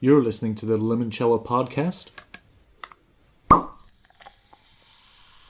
You're listening to the Limoncella podcast.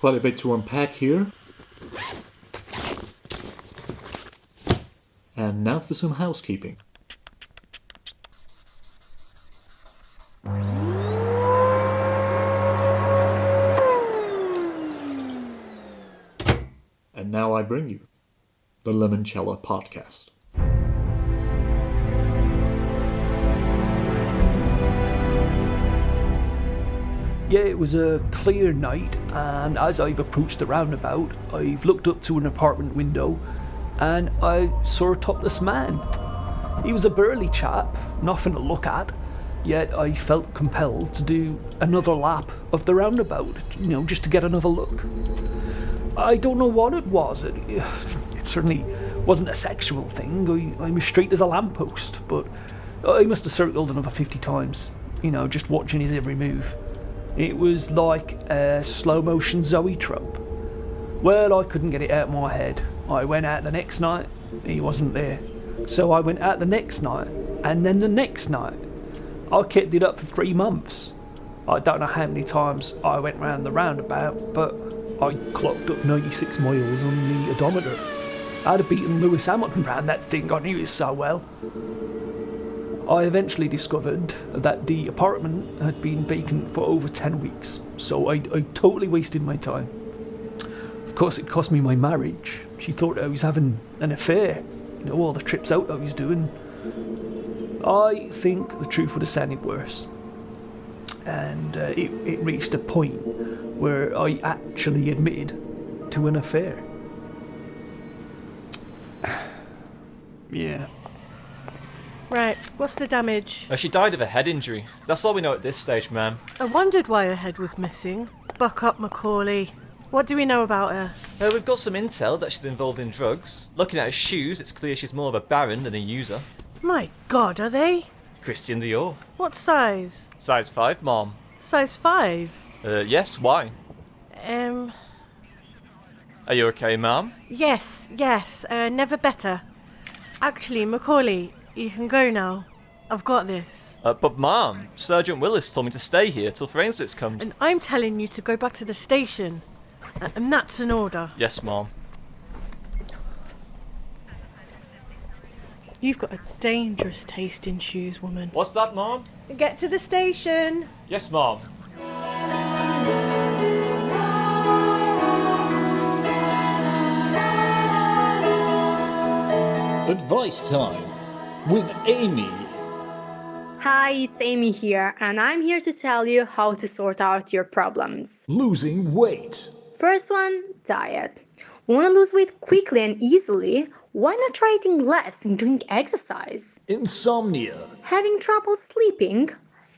Quite a bit to unpack here. And now for some housekeeping. And now I bring you the Limoncella podcast. Yeah, it was a clear night, and as I've approached the roundabout, I've looked up to an apartment window, and I saw a topless man. He was a burly chap, nothing to look at, yet I felt compelled to do another lap of the roundabout, just to get another look. I don't know what it was. It certainly wasn't a sexual thing. I'm as straight as a lamppost, but I must have circled another 50 times, just watching his every move. It was like a slow-motion Zoe trope. Well, I couldn't get it out of my head. I went out the next night, he wasn't there. So I went out the next night, and then the next night. I kept it up for 3 months. I don't know how many times I went round the roundabout, but I clocked up 96 miles on the odometer. I'd have beaten Lewis Hamilton round that thing, I knew it so well. I eventually discovered that the apartment had been vacant for over 10 weeks, so I totally wasted my time. Of course, it cost me my marriage. She thought I was having an affair, all the trips out I was doing. I think the truth would have sounded worse. And it reached a point where I actually admitted to an affair. Yeah. Right, what's the damage? She died of a head injury. That's all we know at this stage, ma'am. I wondered why her head was missing. Buck up, McAuley. What do we know about her? We've got some intel that she's involved in drugs. Looking at her shoes, it's clear she's more of a baron than a user. My God, are they? Christian Dior. What size? Size 5, ma'am. Size 5? Yes, why? Are you okay, ma'am? Yes, never better. Actually, McAuley, you can go now. I've got this. But ma'am, Sergeant Willis told me to stay here till forensics comes. And I'm telling you to go back to the station. And that's an order. Yes, ma'am. You've got a dangerous taste in shoes, woman. What's that, ma'am? Get to the station. Yes, ma'am. Advice time with Amy. Hi, it's Amy here, and I'm here to tell you how to sort out your problems. Losing weight. First one, diet. Want to lose weight quickly and easily? Why not try eating less and doing exercise? Insomnia. Having trouble sleeping?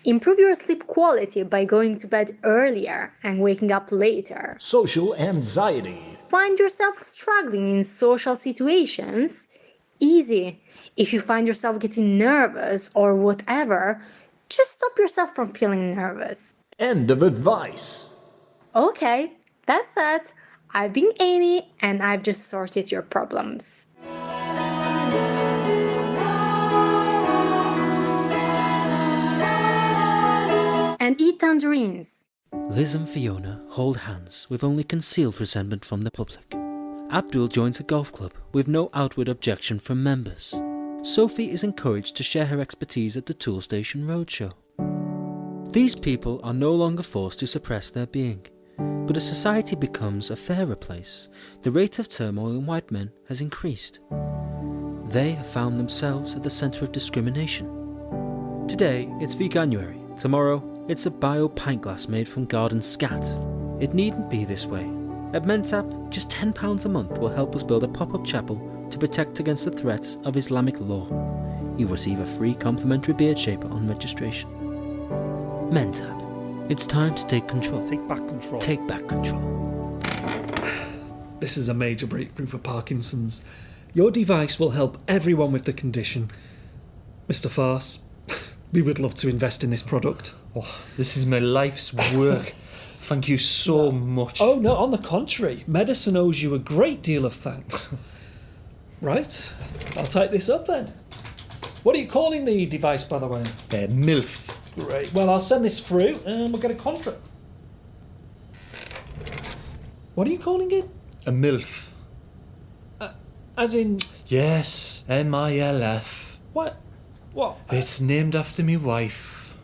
Improve your sleep quality by going to bed earlier and waking up later. Social anxiety. Find yourself struggling in social situations? Easy. If you find yourself getting nervous or whatever, just stop yourself from feeling nervous. End of advice. Okay, that's that. I've been Amy, and I've just sorted your problems. And eat tangerines. Liz and Fiona hold hands with only concealed resentment from the public. Abdul joins a golf club with no outward objection from members. Sophie is encouraged to share her expertise at the Tool Station Roadshow. These people are no longer forced to suppress their being, but as society becomes a fairer place, the rate of turmoil in white men has increased. They have found themselves at the centre of discrimination. Today it's veganuary, tomorrow it's a bio pint glass made from garden scat. It needn't be this way. At Mensa, just £10 a month will help us build a pop-up chapel to protect against the threats of Islamic law. You'll receive a free complimentary beard shaper on registration. Mensa, it's time to take control. Take back control. Take back control. This is a major breakthrough for Parkinson's. Your device will help everyone with the condition. Mr. Farce, we would love to invest in this product. Oh, this is my life's work. Thank you so much. Oh, no, on the contrary. Medicine owes you a great deal of thanks. Right, I'll type this up then. What are you calling the device, by the way? MILF. Great. Well, I'll send this through and we'll get a contract. What are you calling it? A MILF. As in... Yes, MILF. What? What? It's named after me wife.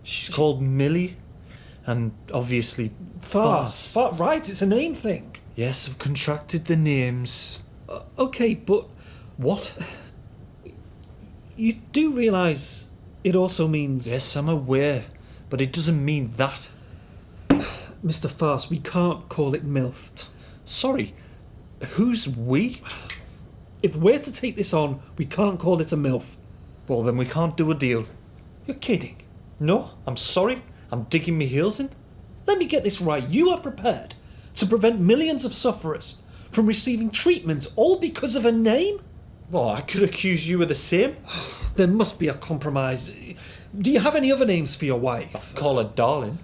She's called Millie, and obviously Farce. Right, it's a name thing. Yes, I've contracted the names. Okay, but... What? You do realise it also means... Yes, I'm aware, but it doesn't mean that. Mr. Farce, we can't call it MILF. Sorry, who's we? If we're to take this on, we can't call it a MILF. Well, then we can't do a deal. You're kidding. No, I'm sorry. I'm digging my heels in. Let me get this right. You are prepared to prevent millions of sufferers from receiving treatment all because of a name? Well, I could accuse you of the same. There must be a compromise. Do you have any other names for your wife? Call her darling.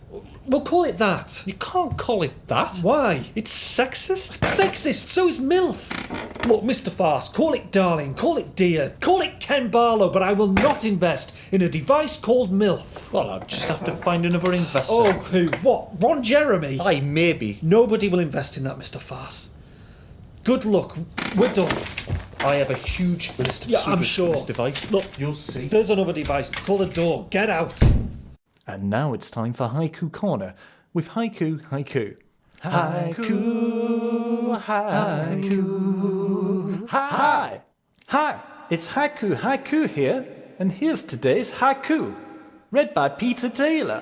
We'll call it that. You can't call it that. Why? It's sexist. Sexist, so is MILF. Look, Mr. Farce, call it darling, call it dear, call it Ken Barlow, but I will not invest in a device called MILF. Well, I'll just have to find another investor. Oh, who? What? Ron Jeremy? Aye, maybe. Nobody will invest in that, Mr. Farce. Good luck. We're done. I have a huge list of Yeah, supers I'm sure. for this device. Look, You'll see. there's another device. It's called a door. Get out. And now it's time for Haiku Corner with Haiku. Haiku, Haiku. Hi! Hi! It's Haiku here, and here's today's haiku, read by Peter Taylor.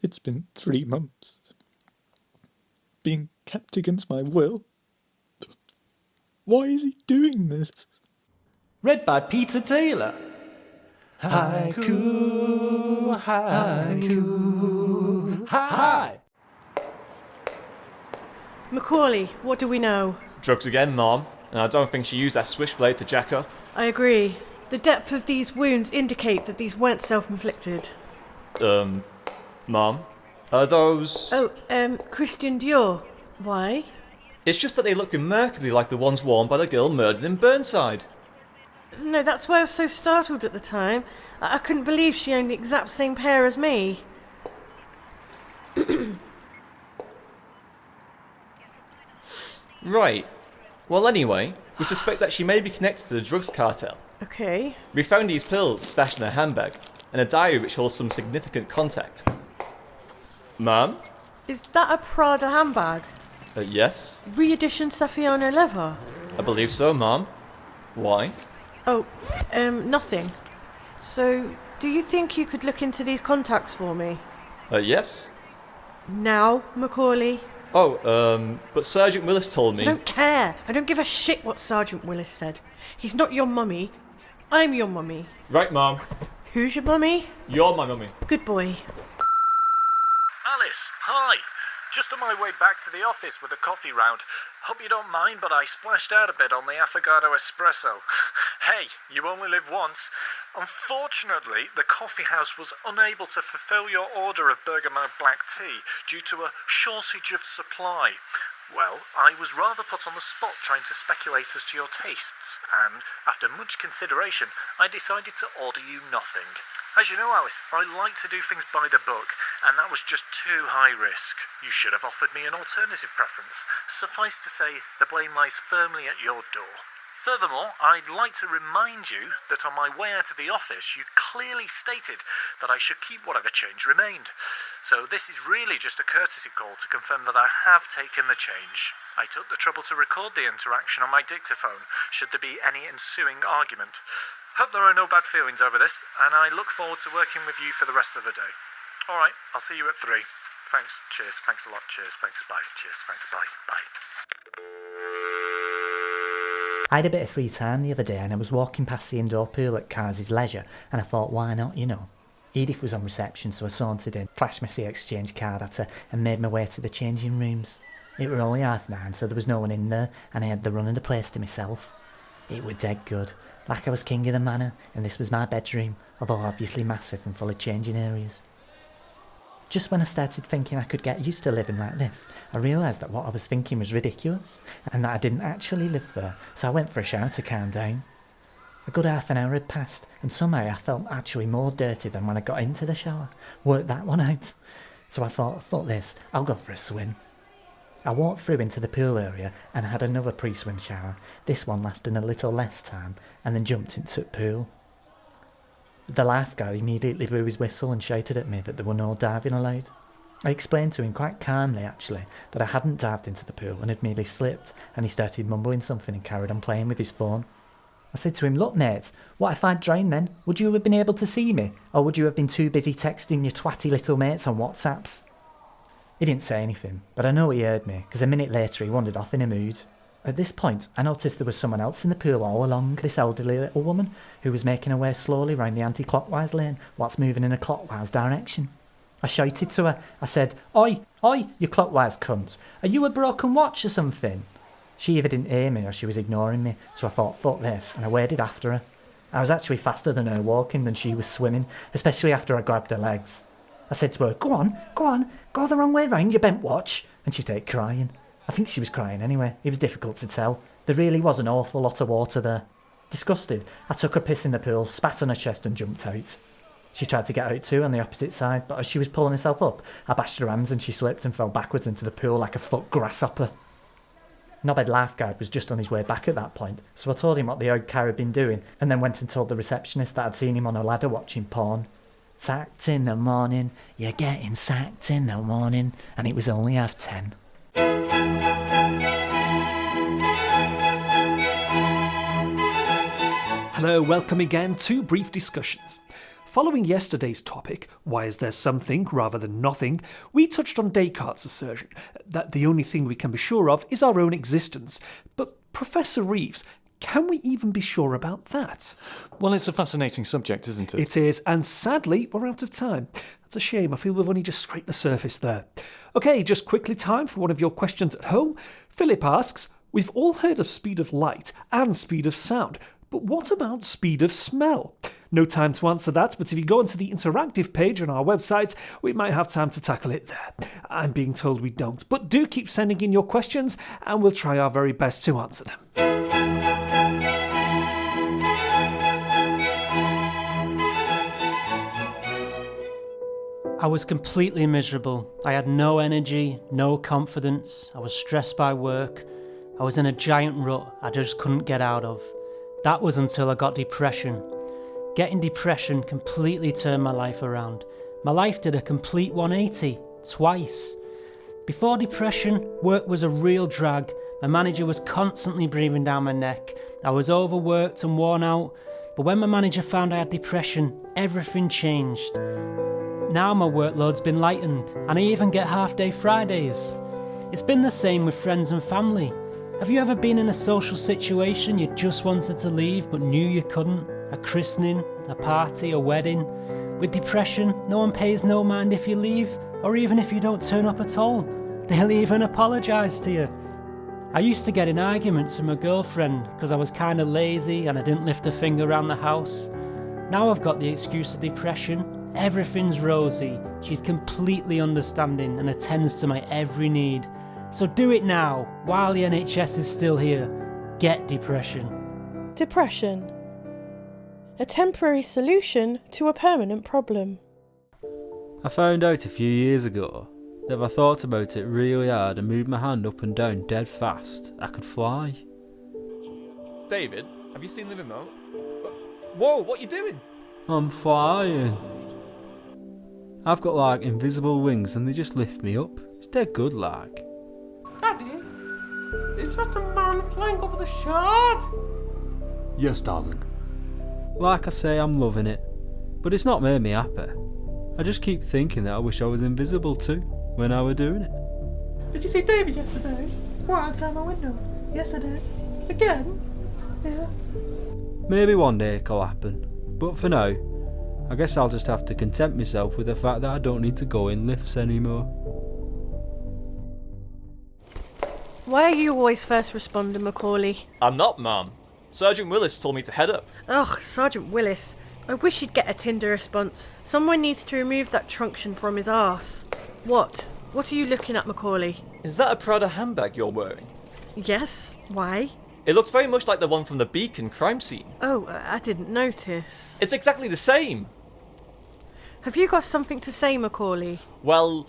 It's been 3 months. Being kept against my will. Why is he doing this? Read by Peter Taylor. Haiku. Hi! McAuley, what do we know? Drugs again, Mom. And I don't think she used that switchblade to jack her. I agree. The depth of these wounds indicate that these weren't self-inflicted. Mom? Are those... Oh, Christian Dior. Why? It's just that they look remarkably like the ones worn by the girl murdered in Burnside. No, that's why I was so startled at the time. I couldn't believe she owned the exact same pair as me. Right. Well, anyway, we suspect that she may be connected to the drugs cartel. Okay. We found these pills stashed in her handbag, and a diary which holds some significant contact. Ma'am? Is that a Prada handbag? Yes? Re-edition Saffiano leather? I believe so, Ma'am. Why? Oh, nothing. So, do you think you could look into these contacts for me? Yes? Now, McAuley? Oh, but Sergeant Willis told I me... don't care. I don't give a shit what Sergeant Willis said. He's not your mummy. I'm your mummy. Right, Mom. Who's your mummy? You're my mummy. Good boy. Alice, hi. Just on my way back to the office with a coffee round. Hope you don't mind, but I splashed out a bit on the affogato espresso. Hey, you only live once. Unfortunately, the coffee house was unable to fulfill your order of bergamot black tea due to a shortage of supply. Well, I was rather put on the spot trying to speculate as to your tastes, and after much consideration, I decided to order you nothing. As you know, Alice, I like to do things by the book, and that was just too high risk. You should have offered me an alternative preference. Suffice to say, the blame lies firmly at your door. Furthermore, I'd like to remind you that on my way out of the office, you clearly stated that I should keep whatever change remained. So this is really just a courtesy call to confirm that I have taken the change. I took the trouble to record the interaction on my dictaphone, should there be any ensuing argument. Hope there are no bad feelings over this, and I look forward to working with you for the rest of the day. Alright, I'll see you at 3. Thanks, cheers, thanks a lot, cheers, thanks, bye, cheers, thanks, bye, bye. I had a bit of free time the other day and I was walking past the indoor pool at Cars's Leisure and I thought, why not, you know. Edith was on reception, so I sauntered in, flashed my exchange card at her and made my way to the changing rooms. It were only 9:30, so there was no one in there and I had the run of the place to myself. It were dead good, like I was king of the manor and this was my bedroom, although obviously massive and full of changing areas. Just when I started thinking I could get used to living like this, I realised that what I was thinking was ridiculous, and that I didn't actually live there, so I went for a shower to calm down. A good half an hour had passed, and somehow I felt actually more dirty than when I got into the shower. Worked that one out. So I thought, fuck this, I'll go for a swim. I walked through into the pool area and had another pre-swim shower, this one lasting a little less time, and then jumped into the pool. The lifeguard immediately blew his whistle and shouted at me that there were no diving allowed. I explained to him quite calmly, actually, that I hadn't dived into the pool and had merely slipped, and he started mumbling something and carried on playing with his phone. I said to him, look mate, what if I'd drowned then? Would you have been able to see me? Or would you have been too busy texting your twatty little mates on WhatsApps? He didn't say anything, but I know he heard me, because a minute later he wandered off in a mood. At this point, I noticed there was someone else in the pool all along, this elderly little woman, who was making her way slowly round the anti-clockwise lane, whilst moving in a clockwise direction. I shouted to her. I said, oi, you clockwise cunt. Are you a broken watch or something? She either didn't hear me or she was ignoring me, so I thought, fuck this, and I waded after her. I was actually faster than her walking than she was swimming, especially after I grabbed her legs. I said to her, go on, go the wrong way round, you bent watch. And she started crying. I think she was crying anyway. It was difficult to tell. There really was an awful lot of water there. Disgusted, I took a piss in the pool, spat on her chest and jumped out. She tried to get out too on the opposite side, but as she was pulling herself up, I bashed her hands and she slipped and fell backwards into the pool like a foot grasshopper. Knobhead lifeguard was just on his way back at that point, so I told him what the old cow had been doing, and then went and told the receptionist that I'd seen him on a ladder watching porn. Sacked in the morning, you're getting sacked in the morning, and it was only 10:30. Hello, welcome again to Brief Discussions. Following yesterday's topic, why is there something rather than nothing, we touched on Descartes' assertion that the only thing we can be sure of is our own existence. But Professor Reeves, can we even be sure about that? Well, it's a fascinating subject, isn't it? It is, and sadly, we're out of time. That's a shame. I feel we've only just scraped the surface there. Okay, just quickly time for one of your questions at home. Philip asks, we've all heard of speed of light and speed of sound, but what about speed of smell? No time to answer that, but if you go onto the interactive page on our website, we might have time to tackle it there. I'm being told we don't, but do keep sending in your questions and we'll try our very best to answer them. I was completely miserable. I had no energy, no confidence. I was stressed by work. I was in a giant rut I just couldn't get out of. That was until I got depression. Getting depression completely turned my life around. My life did a complete 180, twice. Before depression, work was a real drag. My manager was constantly breathing down my neck. I was overworked and worn out. But when my manager found I had depression, everything changed. Now my workload's been lightened, and I even get half-day Fridays. It's been the same with friends and family. Have you ever been in a social situation you just wanted to leave but knew you couldn't? A christening, a party, a wedding? With depression, no one pays no mind if you leave, or even if you don't turn up at all. They'll even apologise to you. I used to get in arguments with my girlfriend because I was kind of lazy and I didn't lift a finger around the house. Now I've got the excuse of depression. Everything's rosy. She's completely understanding and attends to my every need. So do it now, while the NHS is still here. Get depression. Depression. A temporary solution to a permanent problem. I found out a few years ago that if I thought about it really hard and moved my hand up and down dead fast, I could fly. David, have you seen the remote? Whoa, what are you doing? I'm flying. I've got like invisible wings and they just lift me up. It's dead good like. Daddy, is that a man flying over the shard? Yes, darling. Like I say, I'm loving it. But it's not made me happy. I just keep thinking that I wish I was invisible too, when I were doing it. Did you see David yesterday? What, outside my window? Yes, I did. Again? Yeah. Maybe one day it'll happen. But for now, I guess I'll just have to content myself with the fact that I don't need to go in lifts anymore. Why are you always first responding, McAuley? I'm not, Mum. Sergeant Willis told me to head up. Ugh, Sergeant Willis. I wish he'd get a Tinder response. Someone needs to remove that truncheon from his arse. What? What are you looking at, McAuley? Is that a Prada handbag you're wearing? Yes. Why? It looks very much like the one from the Beacon crime scene. Oh, I didn't notice. It's exactly the same. Have you got something to say, McAuley? Well,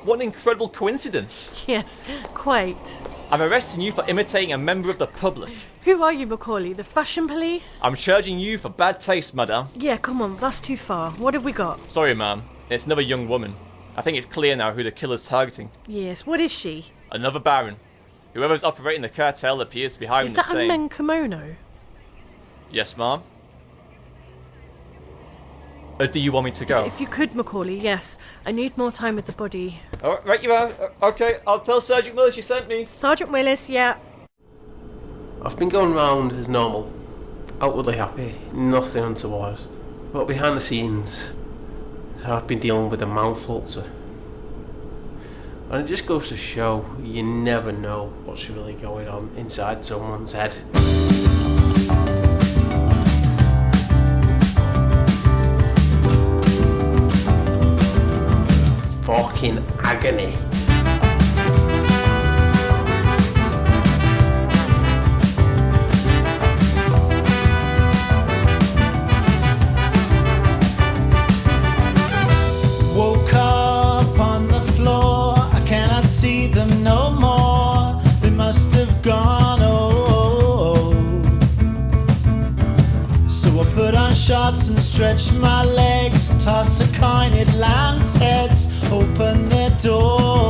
what an incredible coincidence. Yes, quite. I'm arresting you for imitating a member of the public. Who are you, McAuley? The fashion police? I'm charging you for bad taste, madame. Yeah, come on, that's too far. What have we got? Sorry, ma'am. It's another young woman. I think it's clear now who the killer's targeting. Yes, what is she? Another baron. Whoever's operating the cartel appears to be hiring the Is that same. a men kimono? Yes, ma'am. Do you want me to go? If you could, McAuley, yes. I need more time with the body. Oh, right you are. Okay, I'll tell Sergeant Willis you sent me. Sergeant Willis, yeah. I've been going round as normal. Outwardly happy, nothing untoward. But behind the scenes, I've been dealing with a mouth ulcer. And it just goes to show you never know what's really going on inside someone's head. Fucking agony. Woke up on the floor, I cannot see them no more. They must have gone, oh. So I put on shorts and stretch my legs, toss a coin, it lands heads, open the door.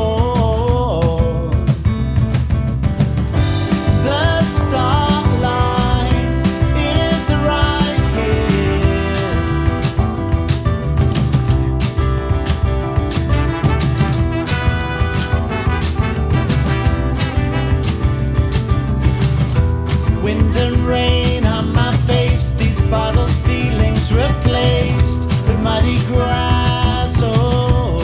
The start line is right here. Wind and rain on my face, these bottled feelings replaced with muddy grass. Oh,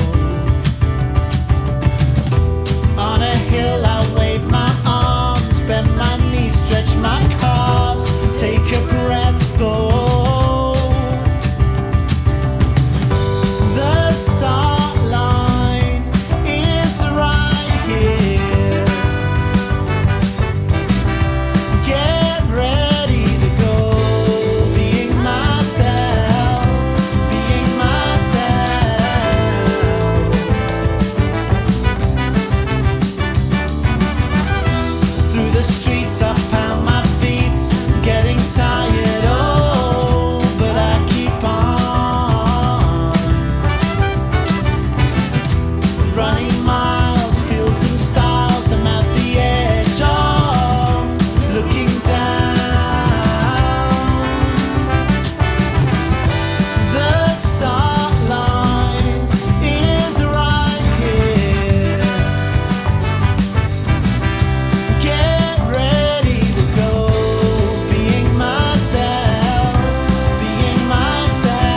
on a hill I wave my arms, bend my knees, stretch my calves, take a breath. Oh, the start line is right here. Get ready to go, being myself, being myself. Through the streets I pound my feet, getting tired, oh, but I keep on. Running miles, fields and styles, I'm at the edge of looking down. The start line is right here. Get ready to go, being myself, being myself.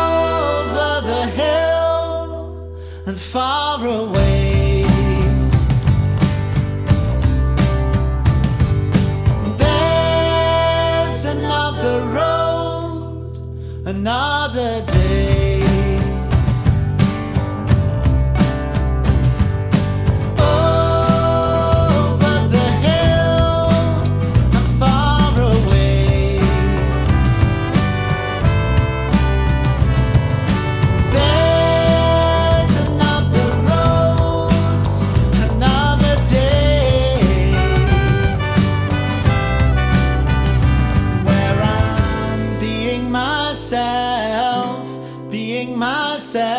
Over the hill and far away, there's another road, another day. Over the hill and far away, there's another road, another day, where I'm being myself, being myself,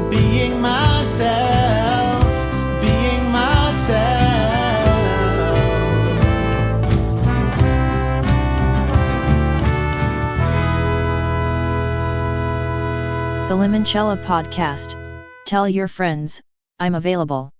being myself, being myself. The Limoncella podcast. Tell your friends, I'm available.